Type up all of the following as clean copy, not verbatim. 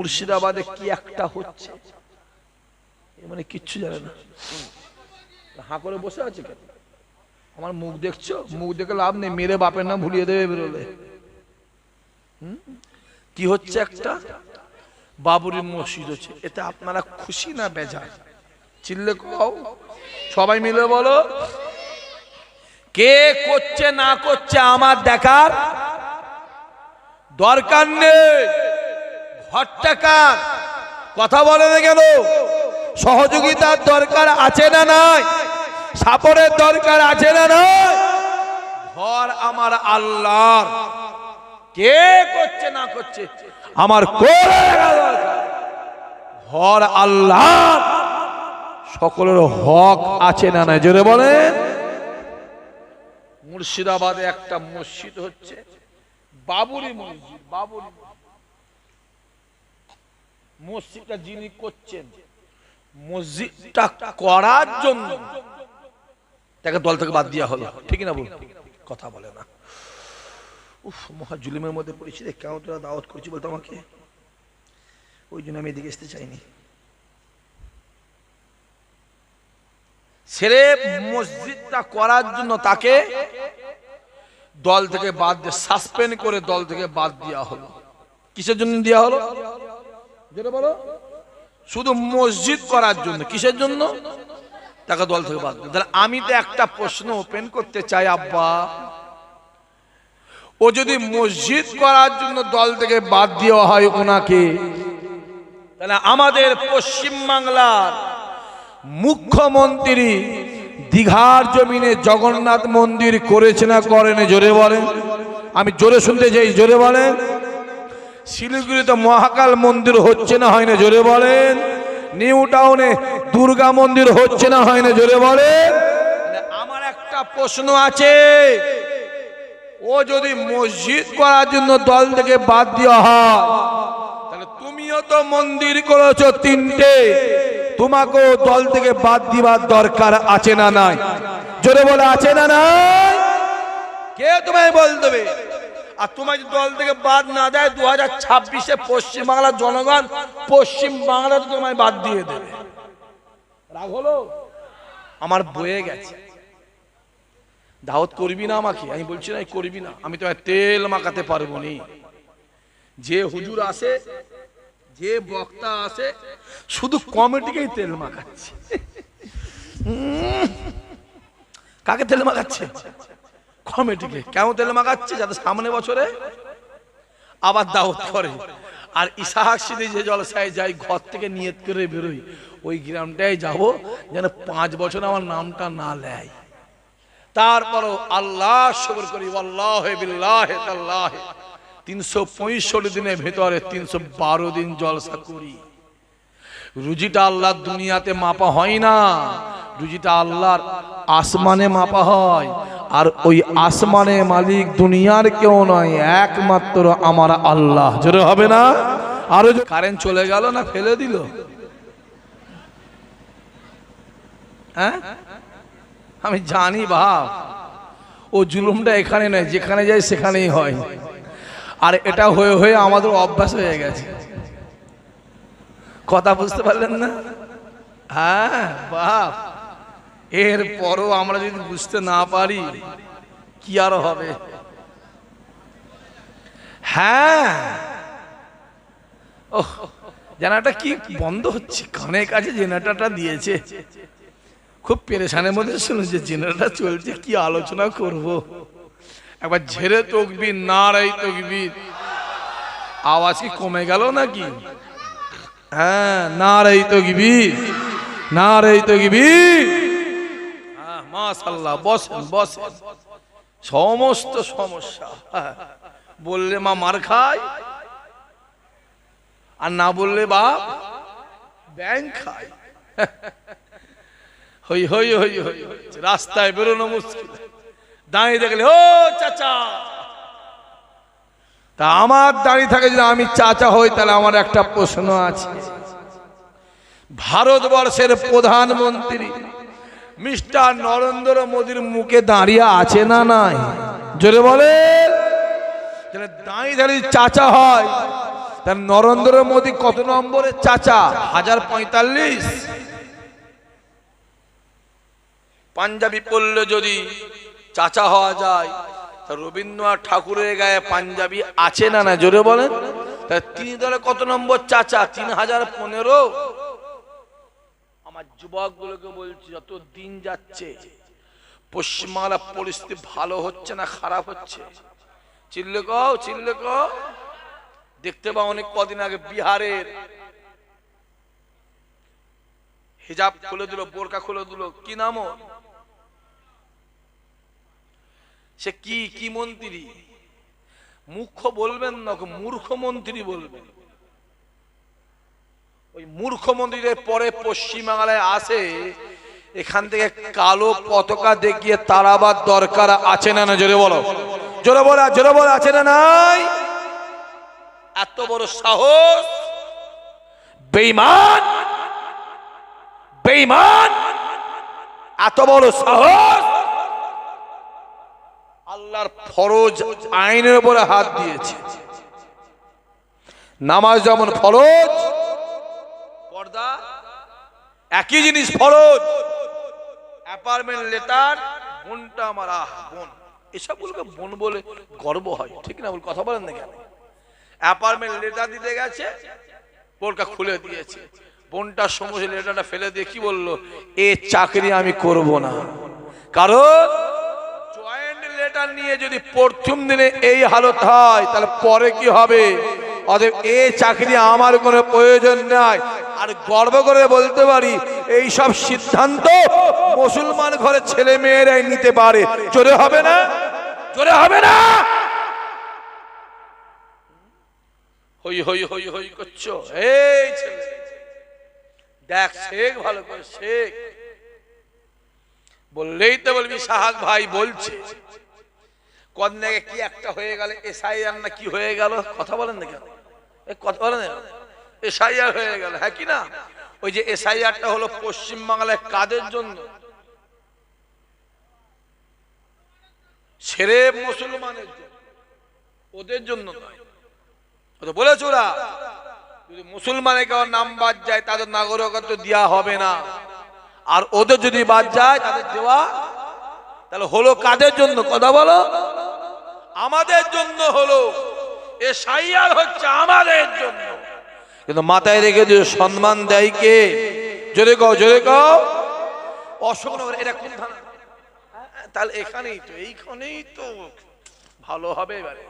মুর্শিদাবাদে কি একটা হচ্ছে মানে কিচ্ছু জানে না, হাঁ করে বসে আছে কেন? আমার মুখ দেখছো? মুখ দেখে লাভ নেই, মেরে বাপের নাম ভুলিয়ে দেবে বেরোলে। কি হচ্ছে? একটা বাবরি মসজিদ হচ্ছে। এতে আপনারা খুশি না বেজার? চিল্লে কও, সবাই মিলে বলো। কে করছে না করছে আমার দেখার দরকার নেই। ঘরটা কার? কথা বলে না কেন? সহযোগিতার দরকার আছে না নাই? সাপোর্টের দরকার আছে না নাই? ঘর আমার আল্লাহর। কে করছে না করছে আমার ঘর আল্লাহর। সকলের হক আছে না নাই? জোরে বলেন। মুর্শিদাবাদে একটা মসজিদ হচ্ছে বাবরি মসজিদ। বাবরি মসজিদটা যিনি করছেন, মসজিদটা করার জন্য তাকে দল থেকে বাদ দেওয়া হলো, ঠিক না? বল, কথা বলে না। উফ, মহা জুলুমের মধ্যে পড়েছি রে। কেন তোরা দাওয়াত করছি বলতো আমাকে? ওই জন্য আমি এদিকে আসতে চাইনি। ছেড়ে মসজিদটা করার জন্য তাকে দল থেকে বাদ দিয়ে, সাসপেন্ড করে দল থেকে বাদ দেওয়া হলো। কিসের জন্য দেওয়া হলো? যেটা বলো, শুধু মসজিদ করার জন্য। কিসের জন্য? তাকে দল থেকে বাদ দিল। আমি তো একটা প্রশ্ন ওপেন করতে চাই আব্বা, ও যদি মসজিদ করার জন্য দল থেকে বাদ দেওয়া হয় ওনাকে, তাহলে আমাদের পশ্চিম বাংলার মুখ্যমন্ত্রী দীঘার জমিনে জগন্নাথ মন্দির করেছে না করেনি? জোরে বলেন। আমি জোরে শুনতে চাই, জোরে বলেন। শিলিগুড়িতে মহাকাল মন্দির হচ্ছে না হয় না? জোরে বলেন। নিউ টাউনে দুর্গা মন্দির হচ্ছে না হয় না? জোরে বলেন। আমার একটা প্রশ্ন আছে, ও যদি মসজিদ করার জন্য দল থেকে বাদ দেওয়া হয়, তাহলে তুমিও তো মন্দির করেছো তিনটে, তোমাকেও দল থেকে বাদ দিবার দরকার আছে না নাই? জোরে বলে, আছে না নাই? কে তোমায় বল দেবে? আর তোমার যদি দল থেকে বাদ না দেয়, 2026-এ পশ্চিম বাংলার জনগণ পশ্চিম বাংলা তোমায় বাদ দিয়ে দেবে। রাগ হলো? আমার বয়ে গেছে। দাওয়াত করবি না আমাকে? আমি বলছি না করবি না, আমি তোমায় তেল মাখাতে পারবো নি। যে হুজুর আসে, যে বক্তা আসে, শুধু কমিটিকেই তেল মাখাচ্ছে। কাকে তেল মাখাচ্ছে? কমিটিকে। কেমন তেল মাখাচ্ছে? যাতে সামনে বছরে আবার দাওয়াত করে। আর ইসাহাক সিদ্ধি যে জলসায় যাই, ঘর থেকে নিয়ত করে বেরোই, ওই গ্রামটায় যাব যেন 5 বছর আমার নামটা না নেয়। তারপরও আল্লাহ শুকর করি, ওয়াল্লাহি বিল্লাহি তাল্লাহি 365 দিনের ভেতরে 312 দিন জলসা করি। রুজিটা আল্লাহর দুনিয়াতে মাপা হয় না, রুজিটা আল্লাহর আসমানে মাপা হয়। আর ওই আসমানে মালিক দুনিয়ার কেউ নয়, একমাত্র আমার আল্লাহ। জোরে হবে না? আরো কারেন্ট চলে গেল না ফেলে দিল? হ্যাঁ, আমি জানি ভাব, ও জুলুমটা এখানে নয়, যেখানে যায় সেখানেই হয়। আর এটা হয়ে হয়ে আমাদের অভ্যাস হয়ে গেছে। কথা বুঝতে পারলেন না? হ্যাঁ বাপ, এর পরও আমরা যদি বুঝতে না পারি কি আর হবে? হ্যাঁ, ওহ, জেনারেটর কি বন্ধ হচ্ছে? কানের কাছে জেনারেটরটা দিয়েছে, খুব পেরেশানের মধ্যে শুনেছে। জেনারেটর চলছে, কি আলোচনা করব? একবার ঝেড়ে তকবীর, নারাই তকবীর। আওয়াজ কি কমে গেল নাকি? হ্যাঁ, নারাই তকবীর, নারাই তকবীর। হ্যাঁ, মাশাআল্লাহ। বসেন বসেন। সমস্ত সমস্যা বললে মা মার খায়, আর না বললে বাপ ব্যাংক খায়। হই হই হই হই, রাস্তায় বেরোনো মুশকিল। দাঁড়িয়ে দেখলে ও চাচা, তা আমার দাঁড়িয়ে থাকে যদি আমি চাচা হই, তাহলে আমার একটা প্রশ্ন আছে। ভারতবর্ষের প্রধানমন্ত্রী মিস্টার নরেন্দ্র মোদীর মুখে দাঁড়িয়ে আছে না নাই? জোরে বলে। দাঁড়িয়ে দাঁড়িয়ে চাচা হয়, তার নরেন্দ্র মোদী কত নম্বরের চাচা? 1045। পাঞ্জাবি পড়লে যদি চাচা হওয়া যায়, তা রবীন্দ্রনাথ ঠাকুরের গায়ে পাঞ্জাবি আছে না না? জোরে বলেন। তা তিনি দলে কত নম্বর চাচা? 3015। আমার যুবকগুলোকে বলছি, যত দিন যাচ্ছে পশ্চিমবাংলার পরিস্থিতি ভালো হচ্ছে না খারাপ হচ্ছে? চিল্লে কও, চিল্লে কও। দেখতে পাও অনেক কদিন আগে বিহারের হিজাব খুলে দিল, বোরকা খুলে দিল, কি নাম? সে কি মন্ত্রী? মুখ্য বলবেন না, মূর্খ মন্ত্রী বলবেন। ওই মূর্খ মন্ত্রীদের পরে পশ্চিমবাংলায় আসে, এখান থেকে কালো পতাকা দেখিয়ে তাড়াবার দরকার আছে না না? জোরে বলো, জোরে বলো, জোরে বলো, আছে না নাই? এত বড় সাহস! বেঈমান, বেঈমান, এত বড় সাহস! আল্লাহর ফরজ আইনের উপরে হাত দিয়েছে। নামাজ যেমন ফরজ, পর্দা একই জিনিস ফরজ। অ্যাপার্টমেন্ট লেটার, বোনটা আমার, বোন, এসব বলবে বোন বলে গর্ব হয়, ঠিক না? বল, কথা বলেন না কেন? অ্যাপার্টমেন্ট লেটার দিতে গেছে, বোরকা খুলে দিয়েছে। বোনটার সমস্ত লেটারটা ফেলে দিয়ে কি বললো? এ চাকরি আমি করব না। কারণ জয়েন্ট লেটার নিয়ে যদি প্রথম দিনে এই হালত হয়, তাহলে পরে কি হবে? অতএব এ চাকরি আমার কোনো প্রয়োজন নাই। আর গর্ব করে বলতে পারি, এই সব সিদ্ধান্ত মুসলমান ঘরের ছেলে মেয়েরাই নিতে পারে। জোরে হবে না? জোরে হবে না? হই হই হই হই করছো? এই ছেলে দেখ, শেখ, ভালো করে শেখ। বললেই তো বলবি সাহাক ভাই বলছে। কদিন আগে কি একটা হয়ে গেল, এসআইআর না কি হয়ে গেল? কথা বলেন না কেন? কথা বলেন না, এসআইআর হয়ে গেল, হ্যাঁ কি না? ওই যে এসআইআরটা হলো পশ্চিমবাংলায় কাদের জন্য? ছেড়ে মুসলমানের জন্য, ওদের জন্য নয়। বলেছ ওরা যদি মুসলমানের কারো নাম বাদ যায়, তাদের নাগরিকত্ব দেওয়া হবে না। আর ওদের যদি বাদ যায়, তাদের দেওয়া। তাহলে হলো কাদের জন্য? কথা বলো। আমাদের জন্য হলো। এসআইআর হচ্ছে আমাদের জন্য। কিন্তু মাথায় রেখে দিয়ে সম্মান দেয় কে? জোরে কও, জোরে কও। অশোকনগর, এটা কোন থানা? তাহলে এখানেই তো, এইখানেই তো ভালো হবে। এবারে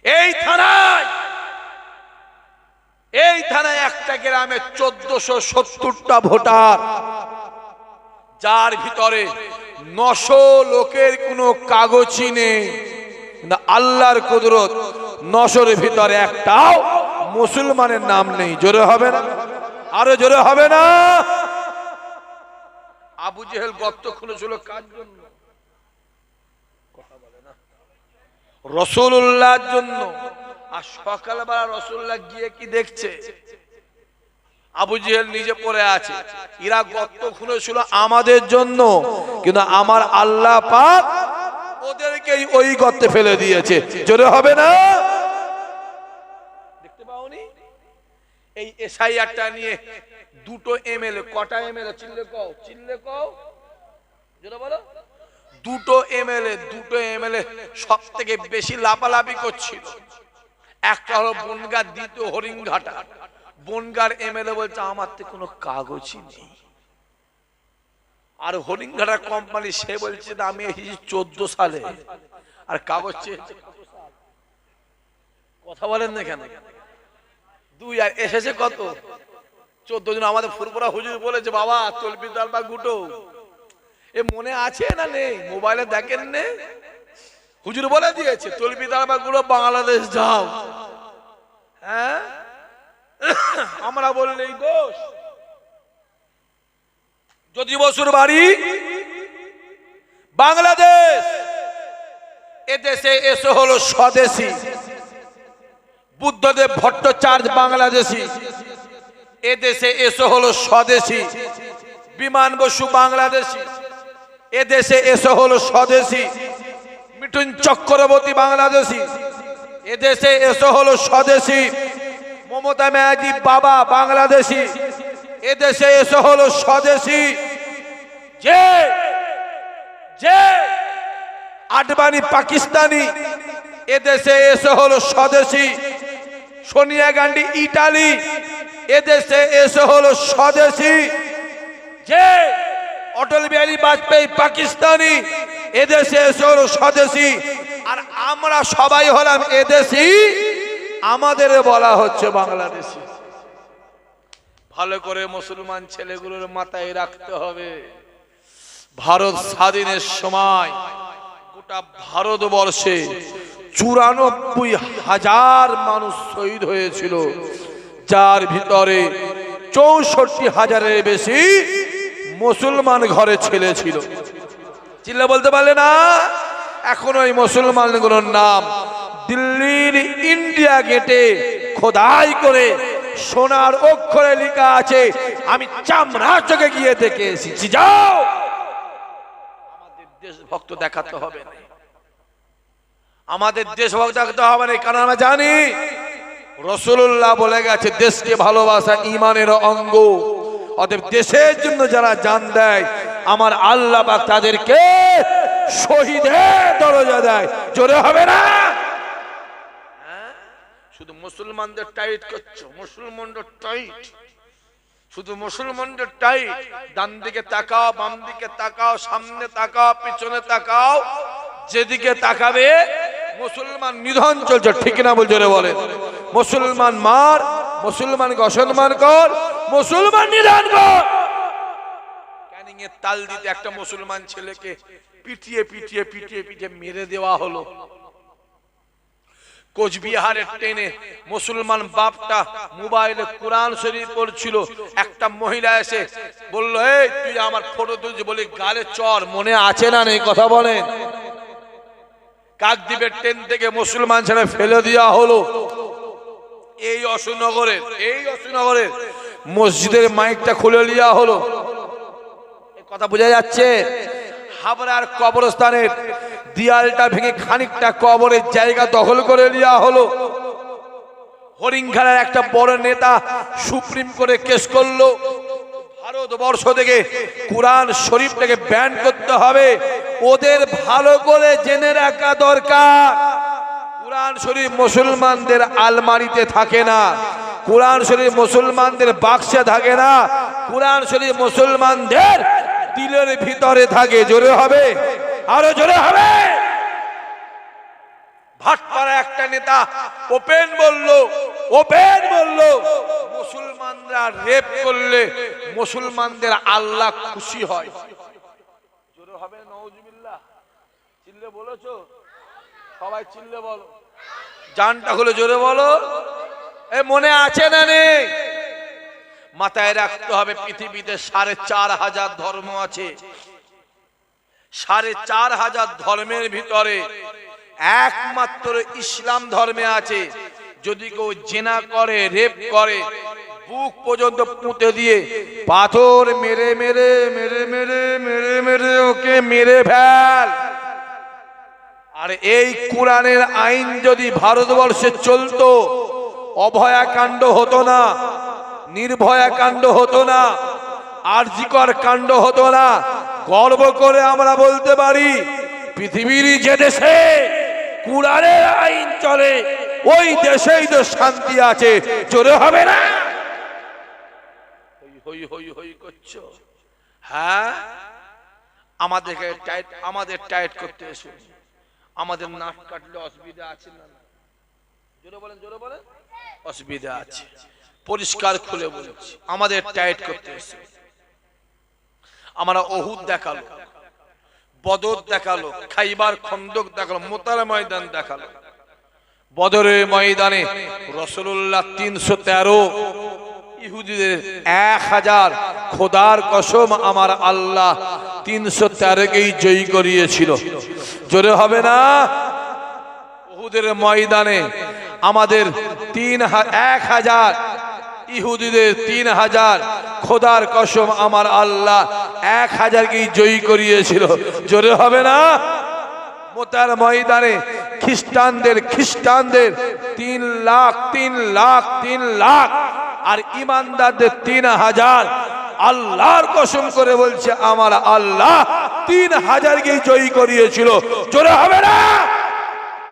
এই থানায় একটা গ্রামে 1470টা ভোটার, যার ভিতরে 900 লোকের কোনো কাগজই নেই। আল্লাহর কুদরত, 900-এর ভিতরে একটাও মুসলমানের নাম নেই। জোরে হবে না? আরো জোরে হবে না? আবু জেহেল গর্ত খুলেছিল কার জন্য? কথা বলে না। রাসূলুল্লাহর জন্য। আর সকালবেলা রাসূলুল্লাহ গিয়ে কি দেখছে? আবু জেহেল নিজে পড়ে আছে। এরা গর্ত খুলেছিল আমাদের জন্য, কিন্তু আমার আল্লাহ পাক ওদেরকে ওই গর্তে ফেলে দিয়েছে। জোরে হবে না? দেখতে পাওনি? এই এসআইআরটা নিয়ে দুটো এমএলএ, কটা এমএলএ? চিল্লে কও, চিল্লে কও, জোরে বলো। দুটো এমএলএ সব থেকে বেশি লাপালাপি করছিল। একটা হলো বনগাঁ, দ্বিতীয় হরিণঘাটা। বনগাঁর এমএলএ বলছে আমার তো কোনো কাগজই নেই। আর হরিণঘাটা কোম্পানি, সে বলছে আমি এসেছি 14 সালে, আর কাগজ চেয়েছে। কথা বলেন না কেন? দুই আর এসেছে কত? 14 জন। আমাদের ফুরপুরা হুজুর বলেছে, বাবা তলবিদার বা গুটো, এ মনে আছে না নেই? মোবাইলে দেখেন নে, হুজুর বলে দিয়েছে তলবিদার বা গুটো বাংলাদেশ যাও। হ্যাঁ, আমরা বললেই দোষ। যদি বসুর বাড়ি বাংলাদেশ, এদেশে এসে হলো স্বদেশী। বুদ্ধদেব ভট্টাচার্য বাংলাদেশী, এদেশে এসে হলো স্বদেশী। বিমান বসু বাংলাদেশী, এদেশে এসে হলো স্বদেশী। মিঠুন চক্রবর্তী বাংলাদেশী, এদেশে এসে হলো স্বদেশী। মমতা ব্যানার্জি বাবা বাংলাদেশি, এদেশে এসে হলো স্বদেশী। যে যে আডবাণী পাকিস্তানি, এদেশে এসে হলো স্বদেশী। সোনিয়া গান্ধী ইটালি, এদেশে এসে হলো স্বদেশী। যে অটল বিহারী বাজপেয়ী পাকিস্তানি, এদেশে এসে হলো স্বদেশী। আর আমরা সবাই হলাম এদেশী, আমাদের বলা হচ্ছে বাংলাদেশী। ভালো করে মুসলমান ছেলেগুলোর মাথায় রাখতে হবে, ভারত স্বাধীনের সময় গোটা ভারতবর্ষে 94,000 মানুষ শহীদ হয়েছিল, যার ভিতরে 64,000-এর বেশি মুসলমান ঘরে ছেলে ছিল। চিল্লা বলতে পারলে না? এখন ওই মুসলমানগুলোর নাম দিল্লির ইন্ডিয়া গেটে খোদাই করে সোনার অক্ষরে লেখা আছে। আমি চামড়া চোখে গিয়ে দেখে এসেছি। যাও, আমাদের দেশভক্ত দেখাতে হবে না, আমাদের দেশভক্ত দেখাতে হবে না, কারণ আমরা জানি রাসূলুল্লাহ বলে গেছে দেশকে ভালোবাসা ঈমানের অঙ্গ। অতএব দেশের জন্য যারা জান দেয়, আমার আল্লাহ পাক তাদেরকে শহীদের দরজা দেয়। জোরে হবে না? শুধু মুসলমানদের টাইট করছো, মুসলমানদের টাইট, শুধু মুসলমানদের টাইট। ডান দিকে তাকাও, বাম দিকে তাকাও, সামনে তাকাও, পিছনে তাকাও, যেদিকে তাকাবে মুসলমান নিধন চলছে। ঠিক না বলছে? বলেন, মুসলমান মার, মুসলমানকে অসম্মান কর, মুসলমান নিধন কর। ক্যানিং এর তাল দিতে একটা মুসলমান ছেলেকে পিটিয়ে পিটিয়ে পিটিয়ে পিটিয়ে মেরে দেওয়া হলো। কোচবিহারের ট্রেনে মুসলমান বাপটা মোবাইলে কোরআন শরীফ পড়ছিল, একটা মহিলা এসে বলল, এই তুই আমার ফটো তুলছিস, বলি গালে চর। মনে আছে না নেই কথা বলেন? কাকদ্বীপের ট্রেন থেকে মুসলমান ছেলে ফেলে দেওয়া হলো। এই অশোকনগরের মসজিদের মাইকটা খুলে দেওয়া হলো। কথা বোঝা যাচ্ছে? হাবড়ার কবরস্থানের দেয়ালটা ভেঙে খানিকটা কবরের জায়গা দখল করে নেওয়া হলো। হরিংখালের একটা বড় নেতা সুপ্রিম কোর্টে কেস করলো, ভারতবর্ষ থেকে কোরআন শরীফটাকে ব্যান করতে হবে। ওদের ভালো করে জেনে রাখা দরকার, কোরআন শরীফ মুসলমানদের আলমারিতে থাকে না, কোরআন শরীফ মুসলমানদের বাক্সে থাকে না, কোরআন শরীফ মুসলমানদের দিলের ভিতরে থাকে। জোরে হবে, আরো জোরে হবে। ভাটপাড়া একটা নেতা ওপেন বলল মুসলমানরা রেপ করলে মুসলমানদের আল্লাহ খুশি হয়। জোরে হবে নাউজুবিল্লাহ। চিল্লে বলেছো? সবাই চিল্লে বলো, জানটা খুলে জোরে বলো। এই মনে আছে না নেই? মাথায় রাখতে হবে, পৃথিবীতে 4,500 ধর্ম আছে। 4,500 ধর্মের ভিতরে একমাত্র ইসলাম ধর্মে আছে, যদি কেউ জিনা করে, রেপ করে, বুক পর্যন্ত পুঁতে দিয়ে পাথর মেরে মেরে মেরে মেরে মেরে মেরে ওকে মেরে ফেল। আর এই কোরআনের আইন যদি ভারতবর্ষে চলতো, অভয়া কাণ্ড হতো না, নির্ভয়া কাণ্ড হতো না, আরজিকর কাণ্ড হতো না। গর্ব করে আমরা বলতে পারি, পৃথিবীর যে দেশে কোরআনের আইন চলে, ওই দেশেই তো শান্তি আছে। জোরে হবে না? হই হই হই করছো? হ্যাঁ, আমাদের টাইট করতে এসো। আমাদের নাক কাটলে অসুবিধা আছে না? জোরে বলেন, জোরে বলেন। অসুবিধা আছে, পরিষ্কার খুলে বলছি, আমাদের টাইট করতে এসো। আমরা ওহুদ দেখালো, বদর দেখালো, খাইবার খন্দক দেখালো, মোতার ময়দান দেখালো। বদরের ময়দানে রাসূলুল্লাহ 313, ইহুদিদের 1000। খোদার কসম, আমার আল্লাহ 313কেই জয়ী করিয়েছিল। জোরে হবে না? উহুদের ময়দানে আমাদের 1000, ইহুদিদের 3000। খোদার কসম, আমার আল্লাহ 1000কেই জয়ী করিয়েছিল। জোরে হবে না? মোতার ময়দানে খ্রিস্টানদের 3 লাখ 3 লাখ 3 লাখ আর ইমানদারদের 3000। আল্লাহর কসম করে বলছে আমার আল্লাহ 3000কেই জয়ী করিয়েছিল। জোরে হবে না?